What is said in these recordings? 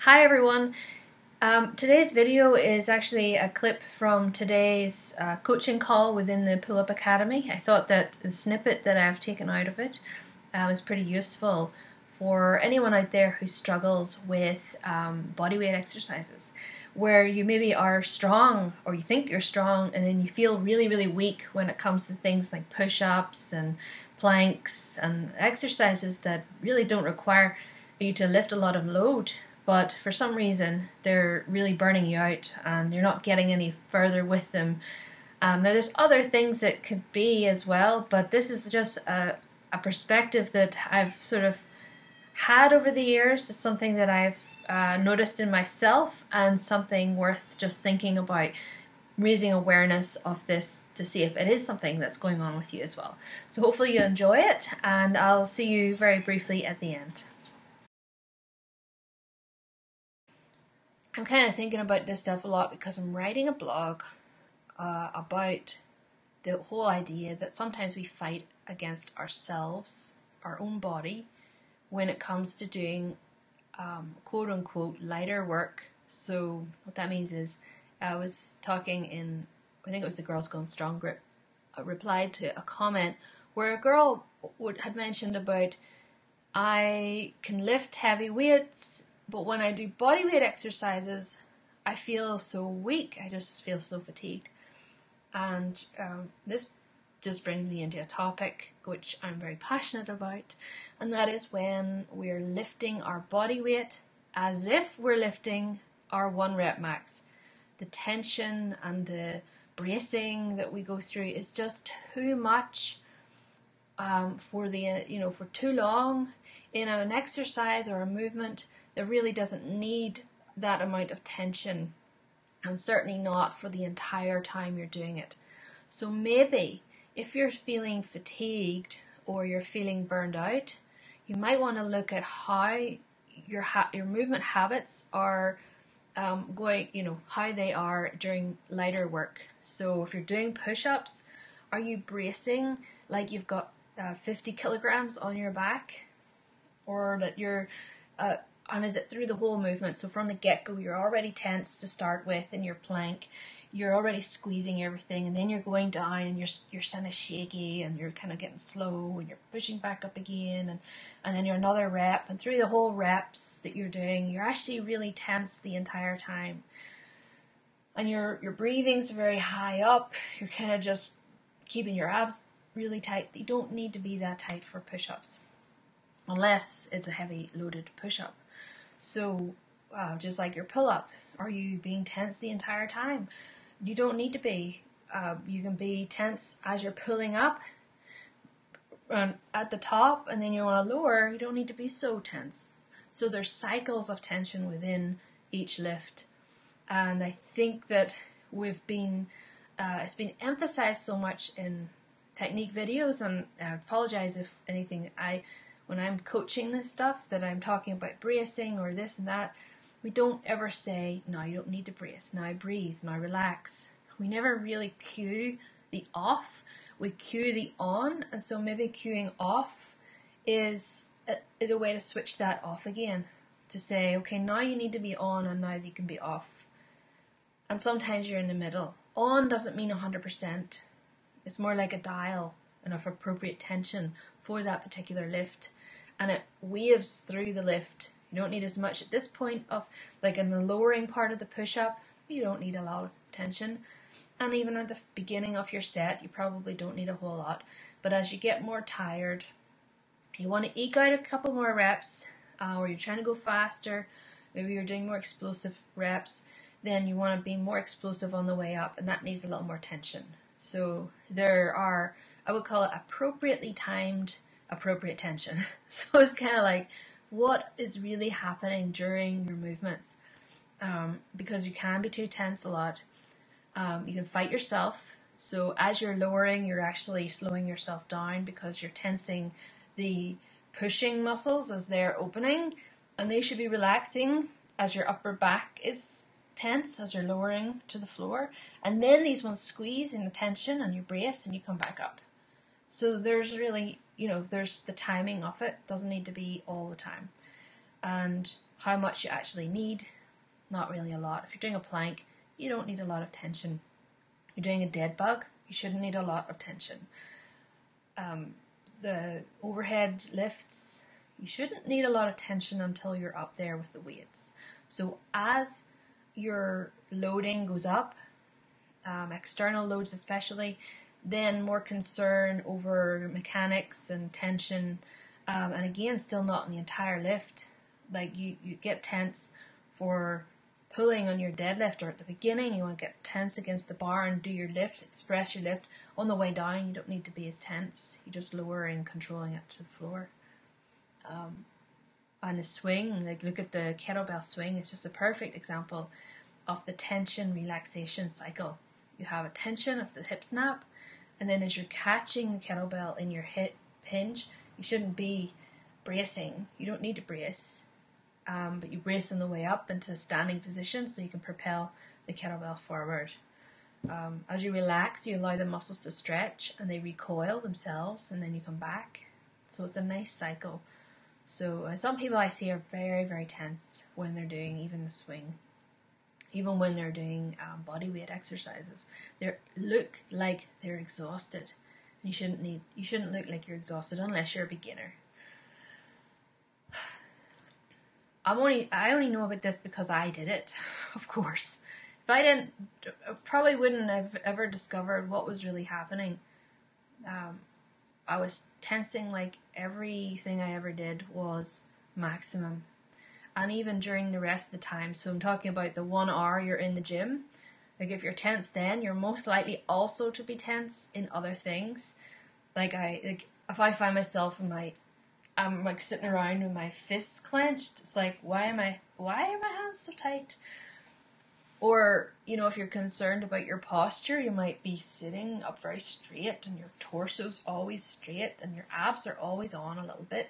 Hi everyone. Today's video is actually a clip from today's coaching call within the Pull Up Academy. I thought that the snippet that I've taken out of it is pretty useful for anyone out there who struggles with bodyweight exercises, where you maybe are strong or you think you're strong and then you feel really weak when it comes to things like push-ups and planks and exercises that really don't require you to lift a lot of load, but for some reason they're really burning you out and you're not getting any further with them. Now there's other things that could be as well, but this is just a perspective that I've sort of had over the years. It's something that I've noticed in myself and something worth just thinking about, raising awareness of this to see if it is something that's going on with you as well. So hopefully you enjoy it, and I'll see you very briefly at the end. I'm kind of thinking about this stuff a lot because I'm writing a blog about the whole idea that sometimes we fight against ourselves, our own body, when it comes to doing quote unquote lighter work. So what that means is, I was talking in, I think it was the Girls Going Strong group, I replied to a comment where a girl had mentioned about, I can lift heavy weights, but when I do bodyweight exercises, I feel so weak. I just feel so fatigued. And this just brings me into a topic which I'm very passionate about, and that is when we're lifting our body weight as if we're lifting our 1 rep max. The tension and the bracing that we go through is just too much for too long in an exercise or a movement that really doesn't need that amount of tension, and certainly not for the entire time you're doing it. So maybe if you're feeling fatigued or you're feeling burned out, you might want to look at how your movement habits are how they are during lighter work. So if you're doing push-ups, are you bracing like you've got 50 kilograms on your back, or that you're and is it through the whole movement? So from the get-go you're already tense to start with in your plank, you're already squeezing everything, and then you're going down and you're kind of shaky and you're kind of getting slow and you're pushing back up again, and then you're another rep, and through the whole reps that you're doing you're actually really tense the entire time, and your breathing's very high up, you're kind of just keeping your abs really tight. You don't need to be that tight for push-ups unless it's a heavy loaded push-up. So just like your pull-up, are you being tense the entire time? You don't need to be. You can be tense as you're pulling up at the top, and then you want to lower. You don't need to be so tense. So there's cycles of tension within each lift, and I think that it's been emphasized so much in technique videos, and I apologize if anything, when I'm coaching this stuff, that I'm talking about bracing or this and that, we don't ever say, no, you don't need to brace, now breathe, now relax. We never really cue the off, we cue the on, and so maybe cueing off is a way to switch that off again, to say, okay, now you need to be on and now you can be off. And sometimes you're in the middle. On doesn't mean 100%. It's more like a dial and of appropriate tension for that particular lift, and it waves through the lift. You don't need as much at this point of, like in the lowering part of the push-up, you don't need a lot of tension, and even at the beginning of your set you probably don't need a whole lot, but as you get more tired, you want to eke out a couple more reps, or you're trying to go faster, maybe you're doing more explosive reps, then you want to be more explosive on the way up, and that needs a little more tension. So there are, I would call it appropriately timed, appropriate tension. So it's kind of like what is really happening during your movements, because you can be too tense a lot. You can fight yourself. So as you're lowering, you're actually slowing yourself down because you're tensing the pushing muscles as they're opening, and they should be relaxing as your upper back is tense as you're lowering to the floor, and then these ones squeeze in the tension and you brace and you come back up. So there's really, there's the timing of it. Doesn't need to be all the time. and how much you actually need. Not really a lot. If you're doing a plank, you don't need a lot of tension. If you're doing a dead bug, you shouldn't need a lot of tension. The overhead lifts, you shouldn't need a lot of tension until you're up there with the weights. So as your loading goes up, external loads especially, then more concern over mechanics and tension, and again, still not in the entire lift. Like you get tense for pulling on your deadlift, or at the beginning you want to get tense against the bar and do your lift, express your lift. On the way down, you don't need to be as tense. You just lower and controlling it to the floor. And the swing, like look at the kettlebell swing, it's just a perfect example of the tension relaxation cycle. You have a tension of the hip snap, and then as you're catching the kettlebell in your hip hinge, you shouldn't be bracing. You don't need to brace, but you brace on the way up into a standing position so you can propel the kettlebell forward. As you relax, you allow the muscles to stretch and they recoil themselves, and then you come back. So it's a nice cycle. So some people I see are very, very tense when they're doing even the swing. Even when they're doing body weight exercises, they look like they're exhausted. You shouldn't look like you're exhausted unless you're a beginner. I only know about this because I did it, of course. If I didn't, I probably wouldn't have ever discovered what was really happening. I was tensing like everything I ever did was maximum. And even during the rest of the time, so I'm talking about the 1 hour you're in the gym, like if you're tense then, you're most likely also to be tense in other things. Like if I find myself I'm like sitting around with my fists clenched, it's like, why are my hands so tight? Or, if you're concerned about your posture, you might be sitting up very straight and your torso's always straight and your abs are always on a little bit.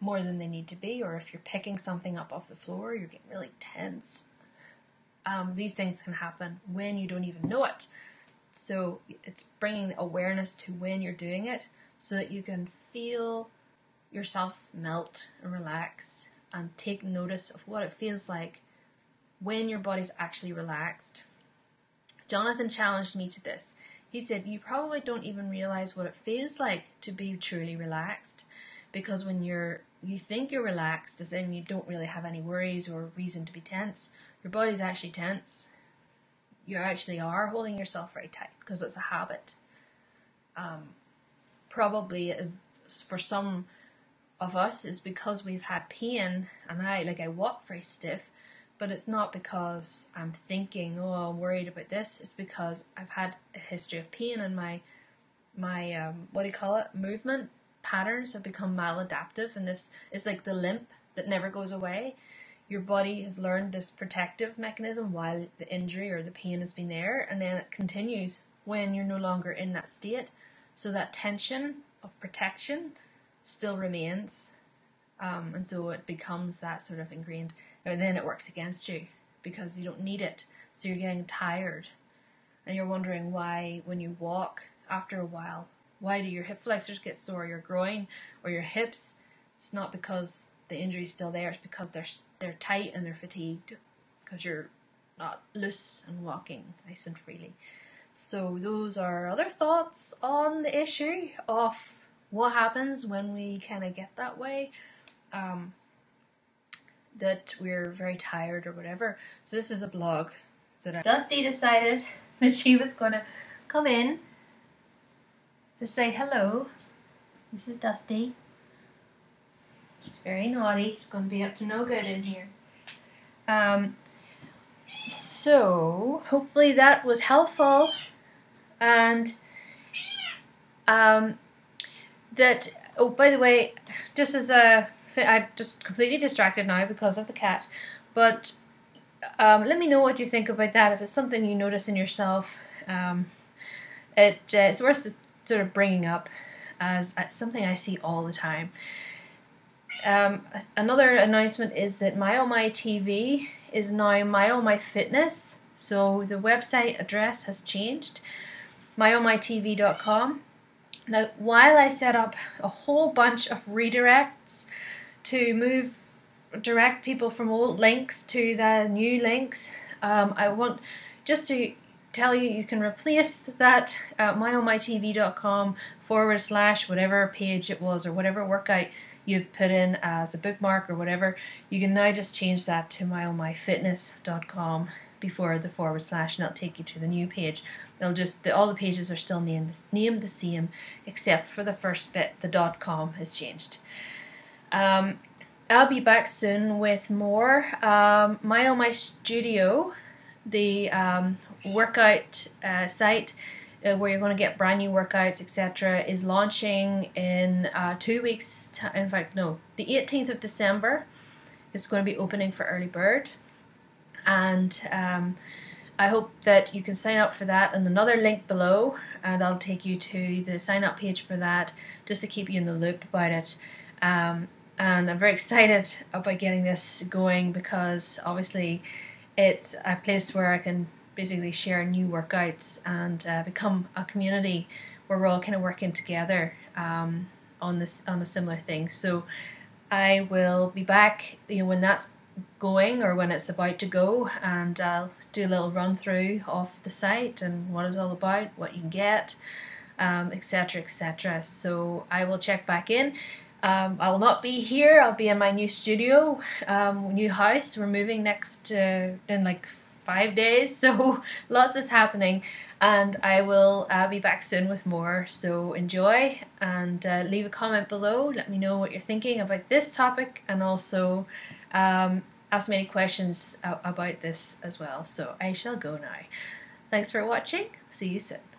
More than they need to be, or if you're picking something up off the floor, you're getting really tense. These things can happen when you don't even know it. So it's bringing awareness to when you're doing it so that you can feel yourself melt and relax and take notice of what it feels like when your body's actually relaxed. Jonathan challenged me to this. He said, you probably don't even realize what it feels like to be truly relaxed. Because when you think you're relaxed, as in you don't really have any worries or reason to be tense, your body's actually tense. You actually are holding yourself very tight because it's a habit. Probably for some of us is because we've had pain, and I walk very stiff, but it's not because I'm thinking, oh, I'm worried about this. It's because I've had a history of pain, and my movement patterns have become maladaptive, and this is like the limp that never goes away. Your body has learned this protective mechanism while the injury or the pain has been there, and then it continues when you're no longer in that state. So that tension of protection still remains, and so it becomes that sort of ingrained, and then it works against you because you don't need it. So you're getting tired, and you're wondering why when you walk after a while, why do your hip flexors get sore, your groin, or your hips? It's not because the injury's still there. It's because they're tight and they're fatigued because you're not loose and walking nice and freely. So those are other thoughts on the issue of what happens when we kind of get that way, that we're very tired or whatever. So this is a blog that Dusty decided that she was going to come in to say hello. This is Dusty. She's very naughty. She's going to be up to no good in here. So hopefully that was helpful, and that. Oh, by the way, just as I'm just completely distracted now because of the cat. But let me know what you think about that. If it's something you notice in yourself, it's worth sort of bringing up as something I see all the time. Another announcement is that My Oh My TV is now My Oh My Fitness. So the website address has changed, myohmytv.com. Now, while I set up a whole bunch of redirects to move direct people from old links to the new links. I want just to tell you, you can replace that myonmytv.com/ whatever page it was or whatever workout you've put in as a bookmark or whatever. You can now just change that to myonmyfitness.com before the / and it'll take you to the new page. They'll just all the pages are still named the same, except for the first bit. The .com has changed. I'll be back soon with more. My On My Studio, the workout site where you're going to get brand new workouts, etc., is launching in 2 weeks. In fact, no, the 18th of December. It's going to be opening for early bird, and I hope that you can sign up for that, and another link below, and I'll take you to the sign up page for that, just to keep you in the loop about it. And I'm very excited about getting this going, because obviously it's a place where I can basically share new workouts and become a community where we're all kind of working together on a similar thing. So I will be back, when that's going or when it's about to go, and I'll do a little run through of the site and what it's all about, what you can get, etc., etc. So I will check back in. I will not be here. I'll be in my new studio, new house. We're moving next in like 5 days, so lots is happening, and I will be back soon with more. So enjoy, and leave a comment below. Let me know what you're thinking about this topic, and also ask me any questions about this as well. So I shall go now. Thanks for watching. See you soon.